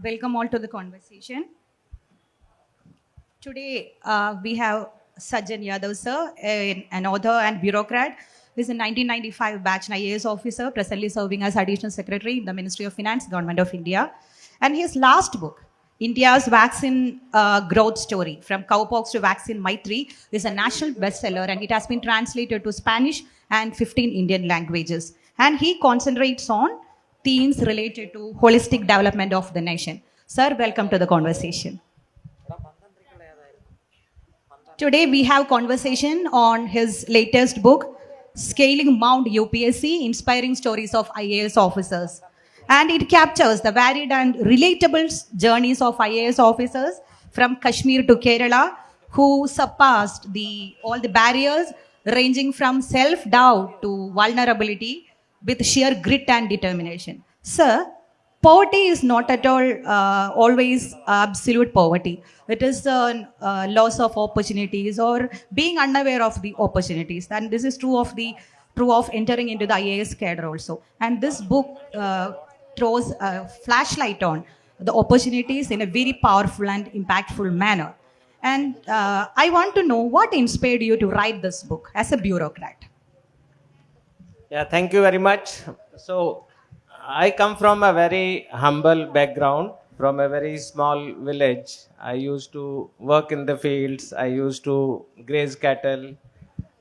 Welcome all to the conversation. Today we have Sajjan Yadav sir, an author and bureaucrat. He's a 1995 batch IAS officer, presently serving as Additional Secretary in the Ministry of Finance, Government of India. And his last book, India's Vaccine Growth Story, From Cowpox to Vaccine Maitri, is a national bestseller and it has been translated to Spanish and 15 Indian languages. And he concentrates on themes related to holistic development of the nation. Sir, welcome to the conversation. Today we have conversation on his latest book, Scaling Mount UPSC, Inspiring Stories of IAS Officers. And it captures the varied and relatable journeys of IAS officers from Kashmir to Kerala who surpassed all the barriers ranging from self-doubt to vulnerability with sheer grit and determination. Sir, poverty is not at all always absolute poverty. It is loss of opportunities or being unaware of the opportunities. And this is true of entering into the IAS cadre also. And this book throws a flashlight on the opportunities in a very powerful and impactful manner. And I want to know what inspired you to write this book as a bureaucrat. Yeah, thank you very much. So, I come from a very humble background, from a very small village. I used to work in the fields, I used to graze cattle,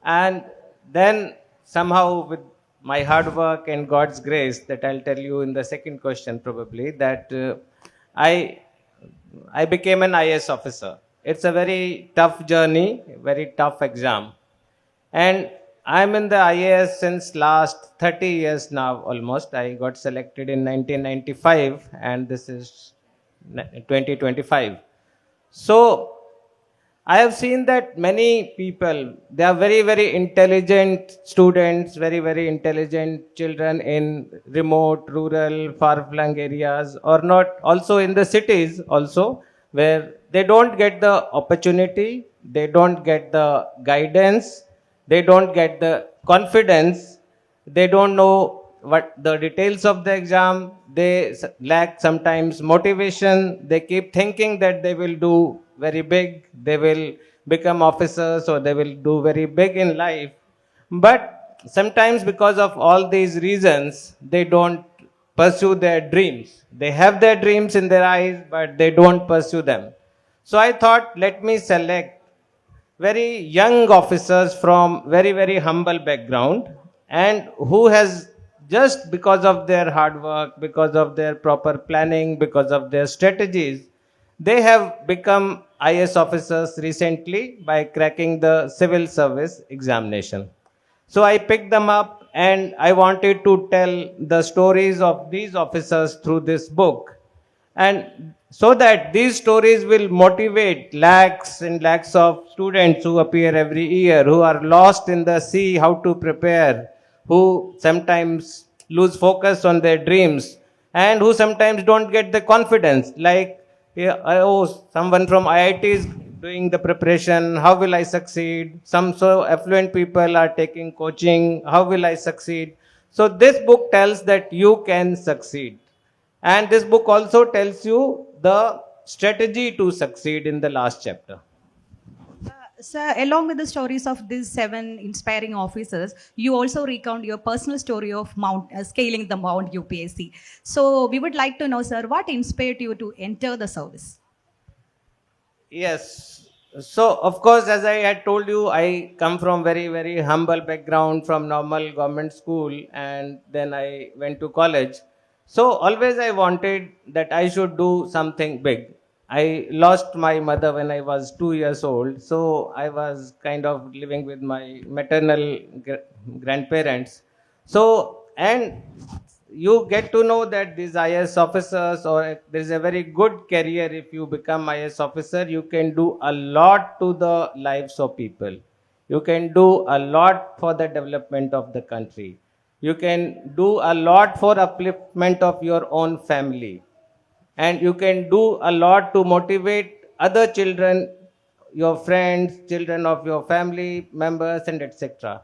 and then somehow with my hard work and God's grace, that I'll tell you in the second question probably, that I became an IAS officer. It's a very tough journey, very tough exam. And I'm in the IAS since last 30 years now almost. I got selected in 1995 and this is 2025. So I have seen that many people, they are very, very intelligent students, very, very intelligent children in remote, rural, far-flung areas or not, also in the cities also, where they don't get the opportunity, they don't get the guidance, they don't get the confidence, they don't know what the details of the exam, they lack sometimes motivation, they keep thinking that they will do very big, they will become officers or they will do very big in life. But sometimes because of all these reasons, they don't pursue their dreams. They have their dreams in their eyes, but they don't pursue them. So I thought, let me select very young officers from very, very humble background and who has just because of their hard work, because of their proper planning, because of their strategies, they have become IAS officers recently by cracking the civil service examination. So I picked them up and I wanted to tell the stories of these officers through this book. And so that these stories will motivate lakhs and lakhs of students who appear every year, who are lost in the sea, how to prepare, who sometimes lose focus on their dreams, and who sometimes don't get the confidence, like, someone from IIT is doing the preparation, how will I succeed? Some so affluent people are taking coaching, how will I succeed? So this book tells that you can succeed. And this book also tells you the strategy to succeed in the last chapter. Sir, along with the stories of these 7 inspiring officers, you also recount your personal story of scaling the Mount UPSC. So we would like to know, sir, what inspired you to enter the service? Yes. So, of course, as I had told you, I come from very, very humble background from normal government school and then I went to college. So always I wanted that I should do something big. I lost my mother when I was 2 years old. So I was kind of living with my maternal grandparents. So, and you get to know that these IAS officers, or there is a very good career if you become IAS officer, you can do a lot to the lives of people. You can do a lot for the development of the country. You can do a lot for upliftment of your own family. And you can do a lot to motivate other children, your friends, children of your family members, and etc.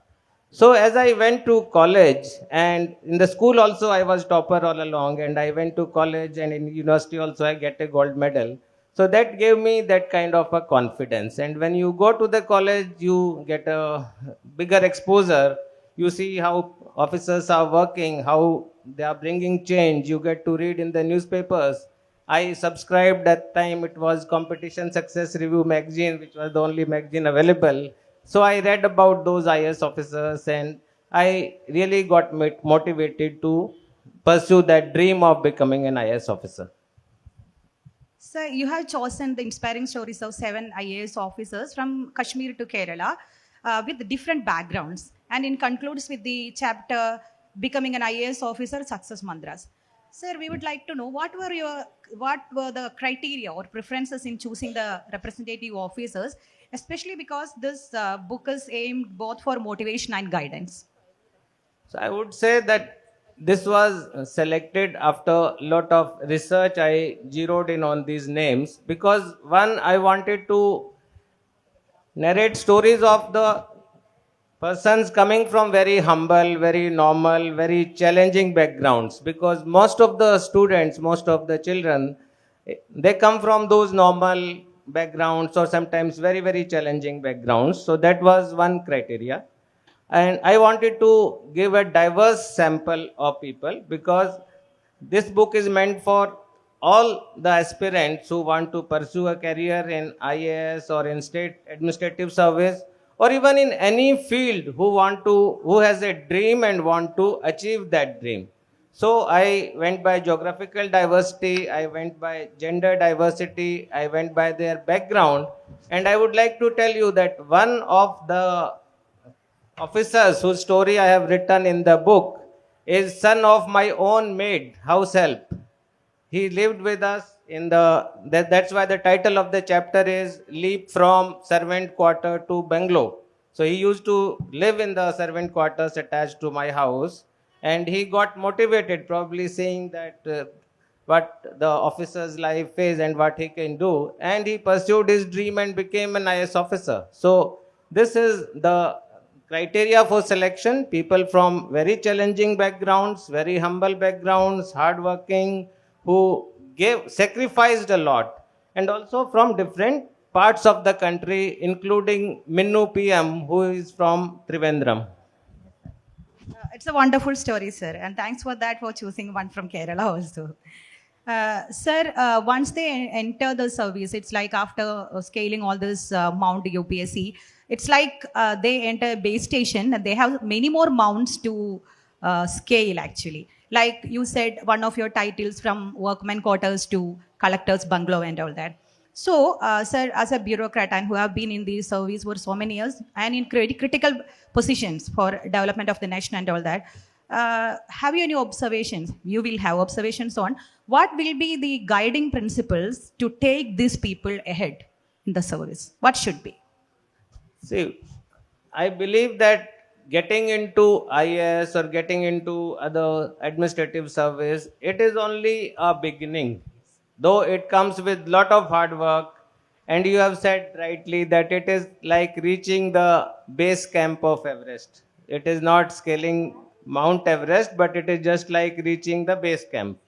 So as I went to college, and in the school also I was topper all along, and I went to college and in university also I get a gold medal. So that gave me that kind of a confidence. And when you go to the college, you get a bigger exposure. You see how officers are working, how they are bringing change. You get to read in the newspapers. I subscribed that time, it was Competition Success Review magazine, which was the only magazine available. So I read about those IAS officers, and I really got motivated to pursue that dream of becoming an IAS officer. Sir, you have chosen the inspiring stories of 7 IAS officers from Kashmir to Kerala with different backgrounds. And it concludes with the chapter Becoming an IAS Officer Success Mantras. Sir, we would like to know what were the criteria or preferences in choosing the representative officers, especially because this book is aimed both for motivation and guidance. So I would say that this was selected after a lot of research. I zeroed in on these names because one, I wanted to narrate stories of the persons coming from very humble, very normal, very challenging backgrounds, because most of the students, most of the children, they come from those normal backgrounds or sometimes very, very challenging backgrounds. So that was one criteria. And I wanted to give a diverse sample of people because this book is meant for all the aspirants who want to pursue a career in IAS or in state administrative service or even in any field who has a dream and want to achieve that dream. So I went by geographical diversity, I went by gender diversity, I went by their background, and I would like to tell you that one of the officers whose story I have written in the book is son of my own maid, house help. He lived with us in that's why the title of the chapter is Leap from Servant Quarter to Bungalow. So he used to live in the servant quarters attached to my house, and he got motivated, probably seeing that what the officer's life is and what he can do, and he pursued his dream and became an IS officer. So this is the criteria for selection: people from very challenging backgrounds, very humble backgrounds, hardworking, who sacrificed a lot, and also from different parts of the country, including Minnu PM, who is from Trivandrum. It's a wonderful story, sir, and thanks for that for choosing one from Kerala also. Sir, once they enter the service, it's like after scaling all this mount UPSC, it's like they enter a base station and they have many more mounts to scale actually. Like you said, one of your titles from workman quarters to collector's bungalow and all that. So, sir, as a bureaucrat and who have been in the service for so many years and in critical positions for development of the nation and all that, have you any observations? You will have observations on what will be the guiding principles to take these people ahead in the service? What should be? See, I believe that getting into IAS or getting into other administrative service, it is only a beginning. Though it comes with lot of hard work, and you have said rightly that it is like reaching the base camp of Everest. It is not scaling Mount Everest, but it is just like reaching the base camp.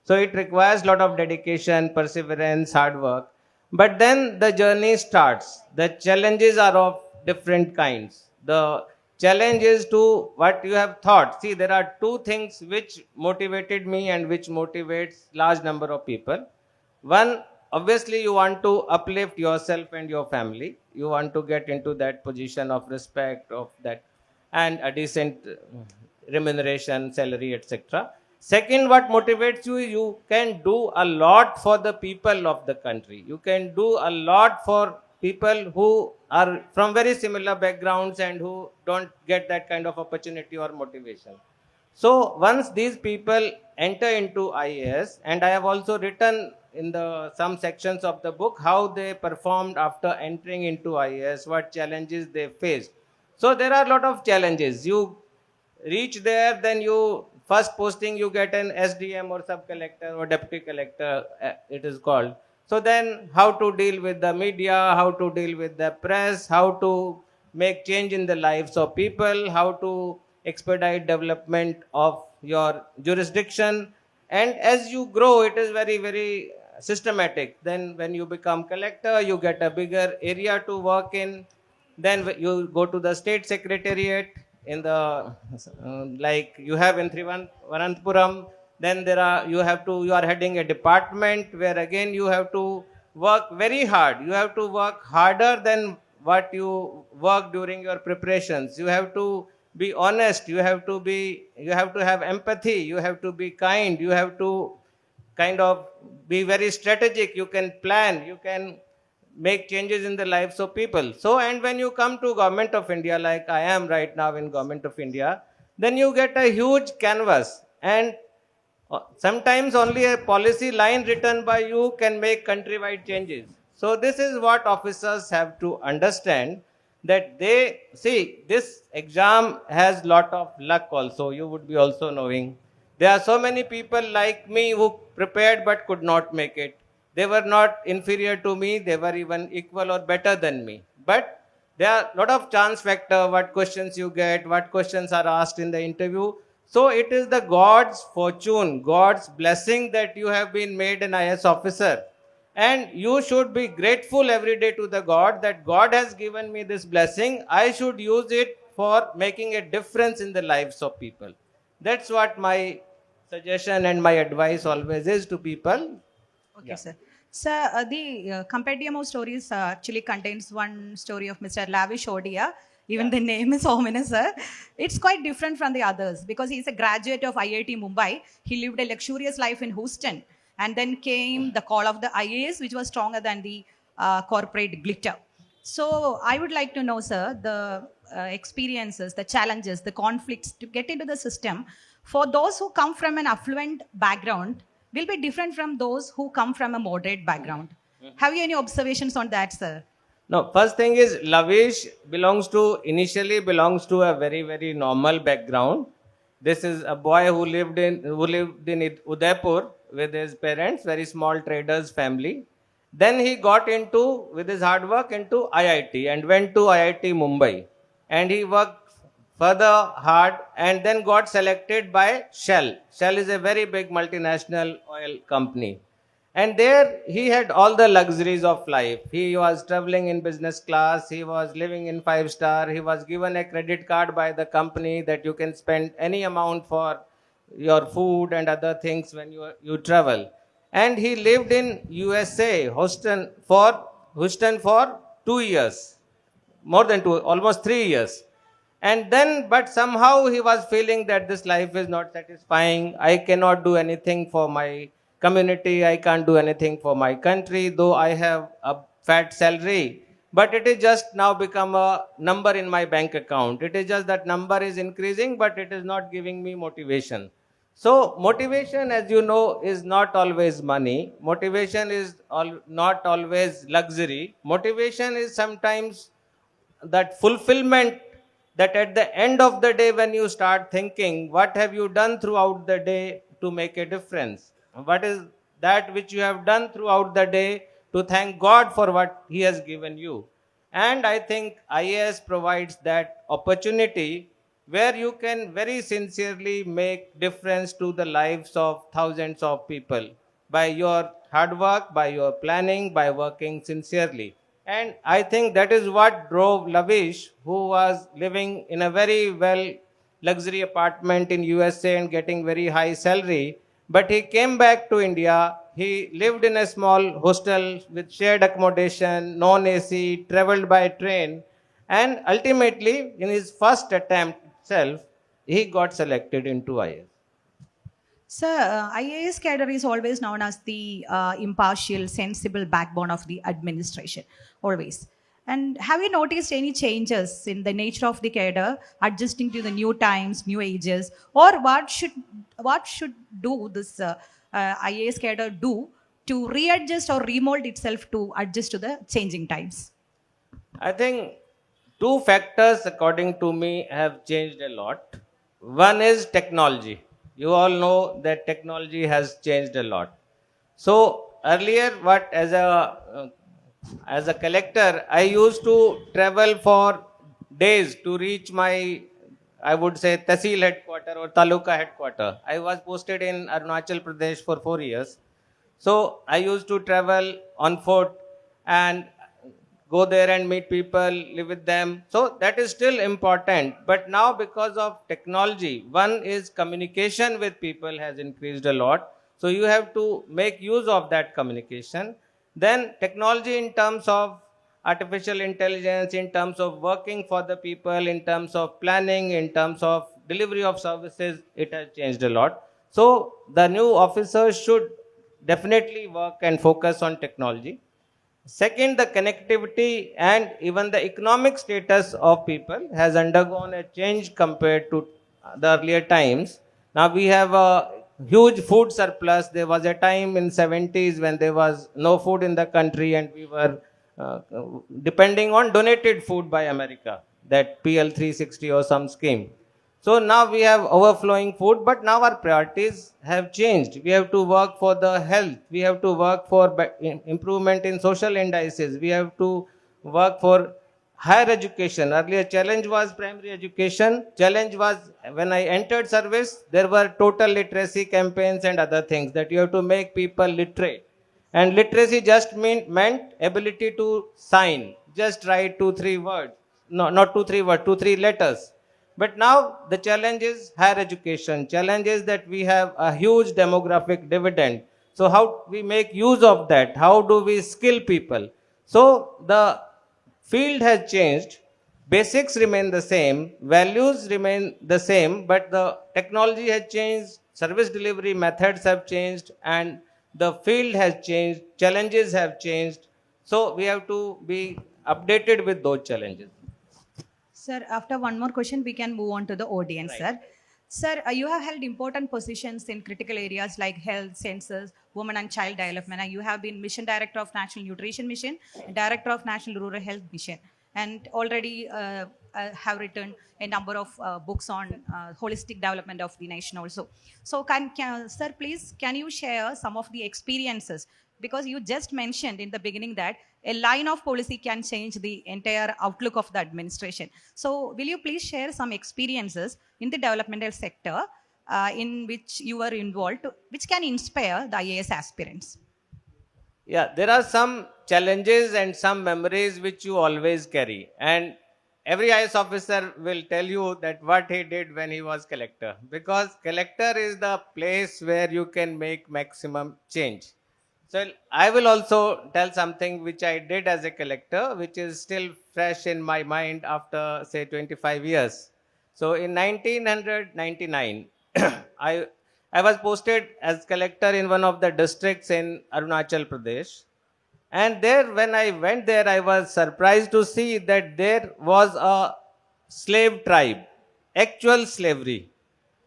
So it requires lot of dedication, perseverance, hard work. But then the journey starts. The challenges are of different kinds. The challenge is to what you have thought. See, there are two things which motivated me and which motivates large number of people. One, obviously you want to uplift yourself and your family. You want to get into that position of respect, of that, and a decent remuneration, salary, etc. Second, what motivates you, you can do a lot for the people of the country. You can do a lot for people who are from very similar backgrounds and who don't get that kind of opportunity or motivation. So once these people enter into IAS, and I have also written in some sections of the book how they performed after entering into IAS, what challenges they faced. So there are a lot of challenges. You reach there, then you first posting you get an SDM or sub collector or deputy collector, it is called. So then how to deal with the media, how to deal with the press, how to make change in the lives of people, how to expedite development of your jurisdiction. And as you grow, it is very, very systematic. Then when you become collector, you get a bigger area to work in. Then you go to the state secretariat in the like you have in Thiruvananthapuram. Then you are heading a department where again you have to work very hard. You have to work harder than what you work during your preparations. You have to be honest. You have to have empathy. You have to be kind. You have to kind of be very strategic. You can plan. You can make changes in the lives of people. So, and when you come to Government of India, like I am right now in Government of India, then you get a huge canvas, and sometimes only a policy line written by you can make countrywide changes. So this is what officers have to understand, that they see this exam has lot of luck also. You would be also knowing there are so many people like me who prepared but could not make it. They were not inferior to me, they were even equal or better than me. But there are a lot of chance factor, what questions you get, what questions are asked in the interview. So it is the God's fortune, God's blessing that you have been made an IAS officer. And you should be grateful every day to the God that God has given me this blessing. I should use it for making a difference in the lives of people. That's what my suggestion and my advice always is to people. Okay, sir. Sir, the compendium of stories actually contains one story of Mr. Lavish Odia. Even the name is ominous, sir. It's quite different from the others because he's a graduate of IIT Mumbai. He lived a luxurious life in Houston. And then came the call of the IAS, which was stronger than the corporate glitter. So I would like to know, sir, the experiences, the challenges, the conflicts to get into the system for those who come from an affluent background will be different from those who come from a moderate background. Have you any observations on that, sir? No, first thing is Lavish initially belongs to a very, very normal background. This is a boy who lived in Udaipur with his parents, very small traders family. Then he got with his hard work, into IIT and went to IIT Mumbai. And he worked further hard and then got selected by Shell. Shell is a very big multinational oil company. And there he had all the luxuries of life. He was traveling in business class. He was living in 5-star. He was given a credit card by the company that you can spend any amount for your food and other things when you travel. And he lived in USA, Houston for 2 years, more than 2, almost 3 years. And then, but somehow he was feeling that this life is not satisfying. I cannot do anything for my community. I can't do anything for my country, though I have a fat salary. But it is just now become a number in my bank account. It is just that number is increasing, but it is not giving me motivation. So motivation, as you know, is not always money. Motivation is not always luxury. Motivation is sometimes that fulfillment, that at the end of the day when you start thinking, what have you done throughout the day to make a difference? What is that which you have done throughout the day to thank God for what He has given you? And I think IAS provides that opportunity where you can very sincerely make difference to the lives of thousands of people by your hard work, by your planning, by working sincerely. And I think that is what drove Lavish, who was living in a very luxury apartment in USA and getting very high salary. But he came back to India. He lived in a small hostel with shared accommodation, non-AC, traveled by train. And ultimately, in his first attempt itself, he got selected into IAS. Sir, IAS cadre is always known as the impartial, sensible backbone of the administration, always. And have you noticed any changes in the nature of the cadre, adjusting to the new times, new ages, or what should do this IAS cadre do to readjust or remold itself to adjust to the changing times? I think two factors, according to me, have changed a lot. One is technology. You all know that technology has changed a lot. So earlier, as a collector, I used to travel for days to reach my, I would say, Tehsil headquarter or Taluka headquarter. I was posted in Arunachal Pradesh for 4 years. So I used to travel on foot and go there and meet people, live with them. So that is still important. But now because of technology, one is communication with people has increased a lot. So you have to make use of that communication. Then technology in terms of artificial intelligence, in terms of working for the people, in terms of planning, in terms of delivery of services, it has changed a lot. So the new officers should definitely work and focus on technology. Second, the connectivity and even the economic status of people has undergone a change compared to the earlier times. Now we have a huge food surplus. There was a time in 70s when there was no food in the country and we were uh, depending on donated food by America, that PL 360 or some scheme. So now we have overflowing food, but now our priorities have changed. We have to work for the health. We have to work for improvement in social indices. We have to work for higher education. Earlier challenge was primary education. Challenge was when I entered service, there were total literacy campaigns and other things that you have to make people literate. And literacy just meant ability to sign, just write 2 3 words. No, not 2 3 words, 2 3 letters. But now the challenge is higher education. Challenge is that we have a huge demographic dividend. So how we make use of that? How do we skill people? So the field has changed. Basics remain the same. Values remain the same. But the technology has changed. Service delivery methods have changed. And the field has changed. Challenges have changed. So we have to be updated with those challenges. Sir, after one more question, we can move on to the audience, sir. Sir, you have held important positions in critical areas like health, census, women and child development. And you have been Mission Director of National Nutrition Mission, Director of National Rural Health Mission, and already have written a number of books on holistic development of the nation also. So, sir, please, can you share some of the experiences? Because you just mentioned in the beginning that a line of policy can change the entire outlook of the administration. So, will you please share some experiences in the developmental sector in which you were involved, which can inspire the IAS aspirants? Yeah, there are some challenges and some memories which you always carry. And every IAS officer will tell you that what he did when he was collector. Because collector is the place where you can make maximum change. So I will also tell something which I did as a collector, which is still fresh in my mind after say 25 years. So in 1999, I was posted as collector in one of the districts in Arunachal Pradesh. And there, when I went there, I was surprised to see that there was a slave tribe, actual slavery.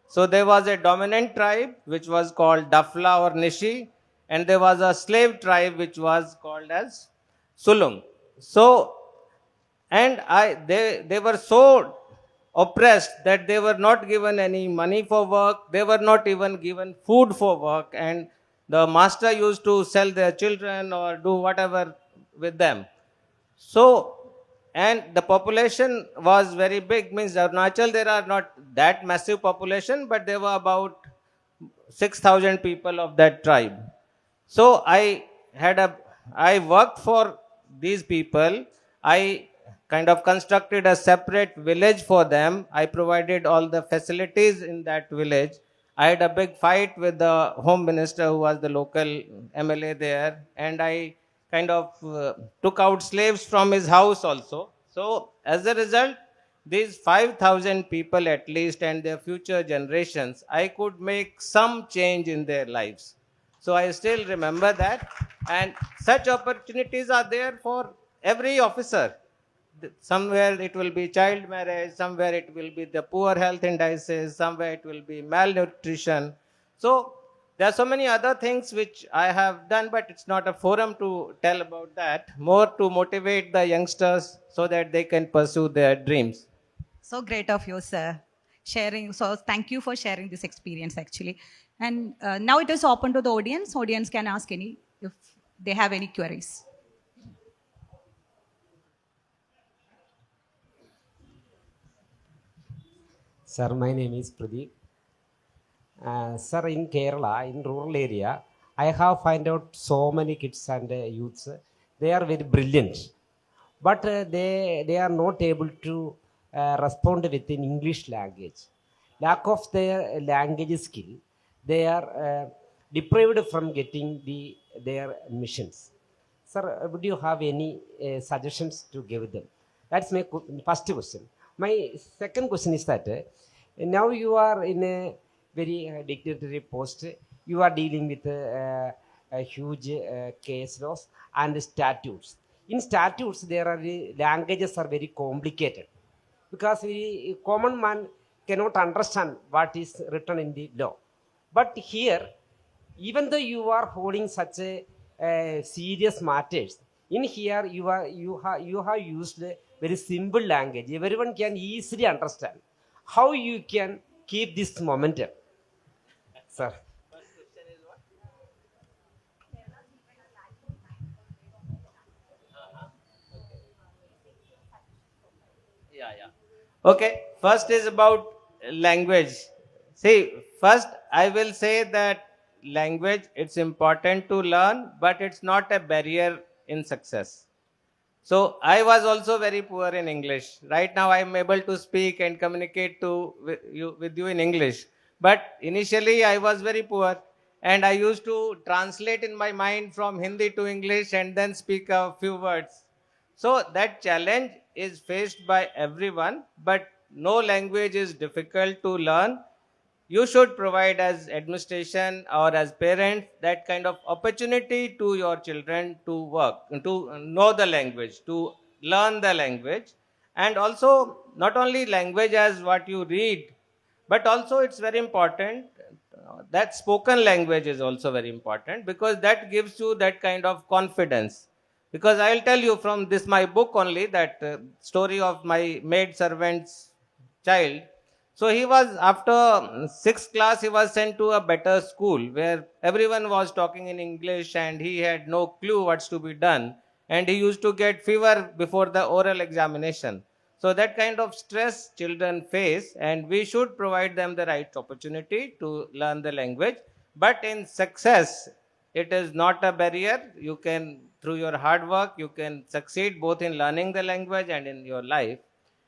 So there was a dominant tribe which was called Dafla or Nishi, and there was a slave tribe which was called as Sulung. So, and they were so oppressed that they were not given any money for work, they were not even given food for work, and the master used to sell their children or do whatever with them. So, and the population was very big, means Arunachal, there are not that massive population, but there were about 6,000 people of that tribe. So I worked for these people. I kind of constructed a separate village for them. I provided all the facilities in that village. I had a big fight with the home minister who was the local MLA there, and I kind of took out slaves from his house also. So as a result, these 5,000 people at least and their future generations, I could make some change in their lives. So I still remember that. And such opportunities are there for every officer. Somewhere it will be child marriage, somewhere it will be the poor health indices, somewhere it will be malnutrition. So there are so many other things which I have done, but it's not a forum to tell about that. More to motivate the youngsters so that they can pursue their dreams. So great of you, sir. Sharing. So thank you for sharing this experience, actually. And now it is open to the audience. Audience can ask any if they have any queries. Sir, my name is Pradeep. Sir, in Kerala, in rural area, I have find out so many kids and youths. They are very brilliant, but they are not able to respond within English language. Lack of their language skill, they are deprived from getting their missions. Sir, would you have any suggestions to give them? That's my first question. My second question is that now you are in a very dignitary post. You are dealing with a huge case laws and statutes. In statutes, there are languages are very complicated because we common man cannot understand what is written in the law. But here, even though you are holding such a serious matters, in here you have used a very simple language. Everyone can easily understand. How you can keep this momentum, sir? Yeah, yeah. Okay, first is about language. See, first I will say that language, it's important to learn, but it's not a barrier in success. So I was also very poor in English. Right now I am able to speak and communicate with you in English. But initially I was very poor and I used to translate in my mind from Hindi to English and then speak a few words. So that challenge is faced by everyone, but no language is difficult to learn. You should provide as administration or as parents that kind of opportunity to your children to work, to know the language, to learn the language. And also not only language as what you read, but also it's very important that spoken language is also very important because that gives you that kind of confidence. Because I'll tell you from this my book only that story of my maid servant's child. So he was, after sixth class, he was sent to a better school where everyone was talking in English and he had no clue what's to be done. And he used to get fever before the oral examination. So that kind of stress children face, and we should provide them the right opportunity to learn the language. But in success, it is not a barrier. You can, through your hard work, you can succeed both in learning the language and in your life.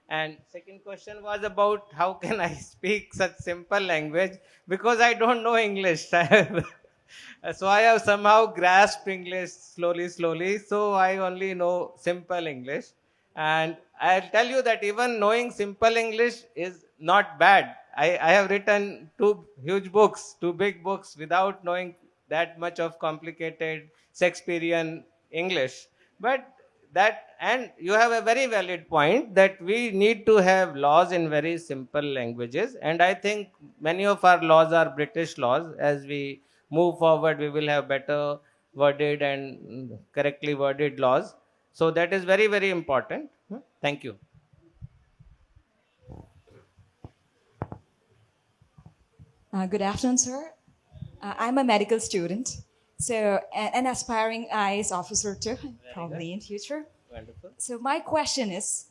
And second question was about how can I speak such simple language because I don't know English. So I have somehow grasped English slowly. So I only know simple English. And I'll tell you that even knowing simple English is not bad. I have written two huge books, two big books without knowing that much of complicated Shakespearean English. But that, and you have a very valid point that we need to have laws in very simple languages. And I think many of our laws are British laws. As we move forward, we will have better worded and correctly worded laws. So that is very important. Thank you. Good afternoon, sir. I'm a medical student, so an aspiring IAS officer too, probably in future. Wonderful. So my question is,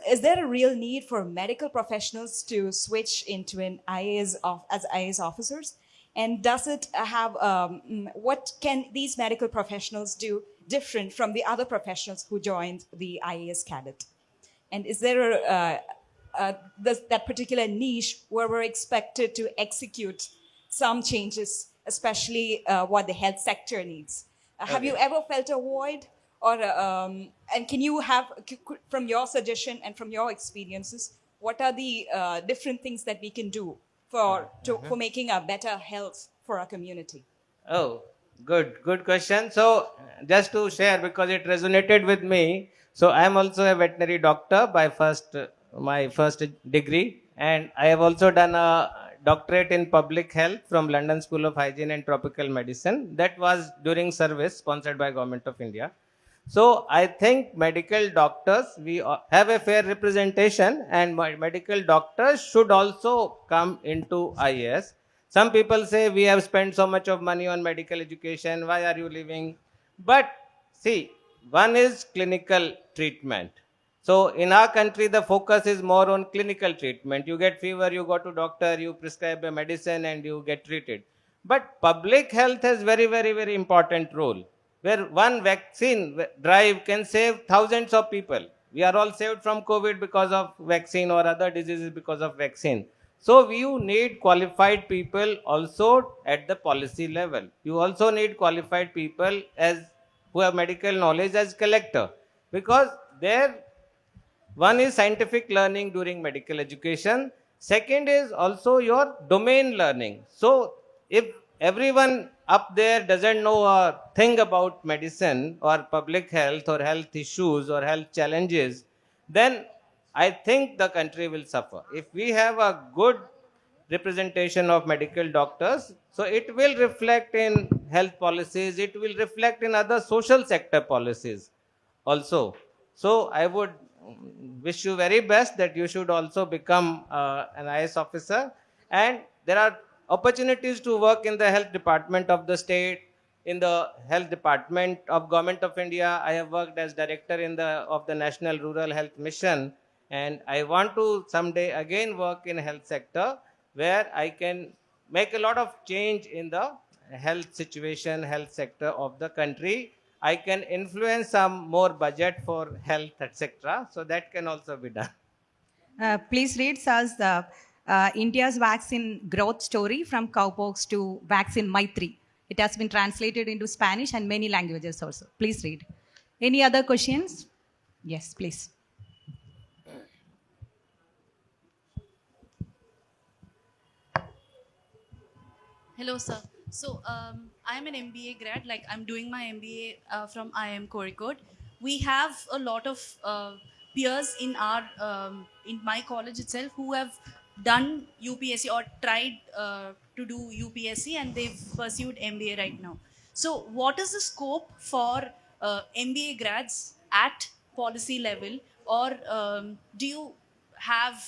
is there a real need for medical professionals to switch into an as IAS officers? And does it have, what can these medical professionals do different from the other professionals who joined the IAS cadet? And is there that particular niche where we're expected to execute some changes, especially what the health sector needs? Have you ever felt a void? Or, and can you have, from your suggestion and from your experiences, what are the different things that we can do for making a better health for our community? Oh, good question. So just to share, because it resonated with me. So I am also a veterinary doctor by my first degree, and I have also done a doctorate in public health from London School of Hygiene and Tropical Medicine. That was during service, sponsored by Government of India. So I think medical doctors, we have a fair representation, and medical doctors should also come into IAS. Some people say we have spent so much of money on medical education, why are you leaving? But see, one is clinical treatment. So in our country, the focus is more on clinical treatment. You get fever, you go to doctor, you prescribe a medicine and you get treated. But public health has very important role, where one vaccine drive can save thousands of people. We are all saved from COVID because of vaccine or other diseases because of vaccine. So you need qualified people also at the policy level. You also need qualified people who have medical knowledge as collector, because there one is scientific learning during medical education. Second is also your domain learning. So if everyone up there doesn't know a thing about medicine or public health or health issues or health challenges, then I think the country will suffer. If we have a good representation of medical doctors, so it will reflect in health policies, it will reflect in other social sector policies also. So I would wish you very best that you should also become an IAS officer, and there are opportunities to work in the health department of the state, in the health department of Government of India. I have worked as director of the National Rural Health Mission, and I want to someday again work in health sector where I can make a lot of change in the health situation, health sector of the country. I can influence some more budget for health, etc. So that can also be done. Please read us India's vaccine growth story from cowpox to vaccine Maitri. It has been translated into Spanish and many languages also. Please read. Any other questions? Yes, please. Hello, sir. So, I am an MBA grad, like I'm doing my MBA from IIM Kozhikode. We have a lot of peers in in my college itself who have done UPSC or tried to do UPSC, and they've pursued MBA right now. So, what is the scope for MBA grads at policy level, or do you have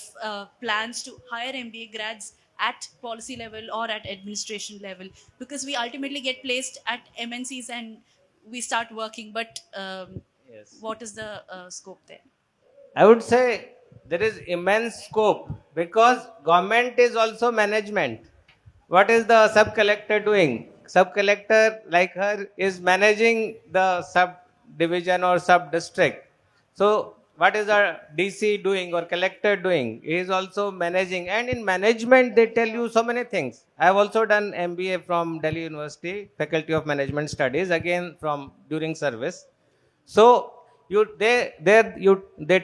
plans to hire MBA grads at policy level or at administration level? Because we ultimately get placed at MNCs and we start working, but Yes. what is the scope there? I would say there is immense scope, because government is also management. What is the sub-collector doing? Sub-collector like her is managing the sub-division or sub-district. So what is our DC doing or collector doing? He is also managing. And in management, they tell you so many things. I have also done MBA from Delhi University, Faculty of Management Studies, again from during service. So they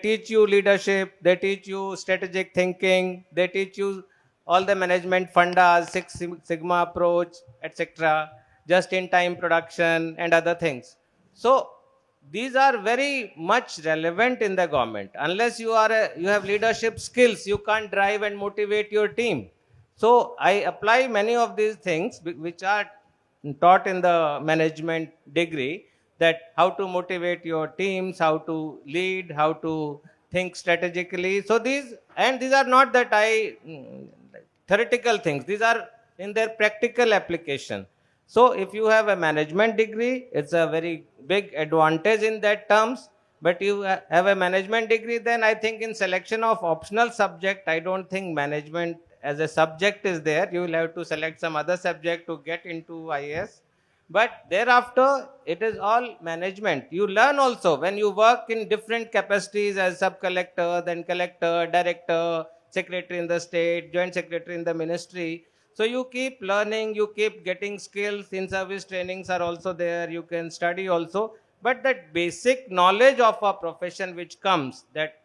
teach you leadership, they teach you strategic thinking, they teach you all the management fundas, Six Sigma approach, etc., just-in-time production and other things. So these are very much relevant in the government. Unless you have leadership skills, you can't drive and motivate your team. So I apply many of these things which are taught in the management degree, that how to motivate your teams, how to lead, how to think strategically. So these are not that theoretical things. These are in their practical application. So if you have a management degree, it's a very big advantage in that terms. But you have a management degree, then I think in selection of optional subject, I don't think management as a subject is there. You will have to select some other subject to get into IAS. But thereafter, it is all management. You learn also when you work in different capacities as sub-collector, then collector, director, secretary in the state, joint secretary in the ministry. So you keep learning, you keep getting skills. In-service trainings are also there. You can study also. But that basic knowledge of a profession which comes, that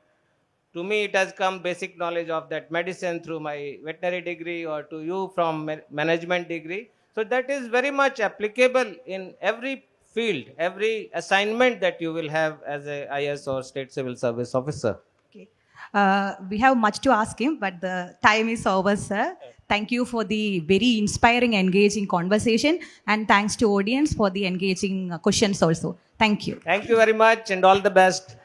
to me it has come basic knowledge of that medicine through my veterinary degree, or to you from management degree. So that is very much applicable in every field, every assignment that you will have as a IAS or state civil service officer. Okay. We have much to ask him, but the time is over, sir. Thank you for the very inspiring, engaging conversation, and thanks to audience for the engaging questions also. Thank you. Thank you very much and all the best.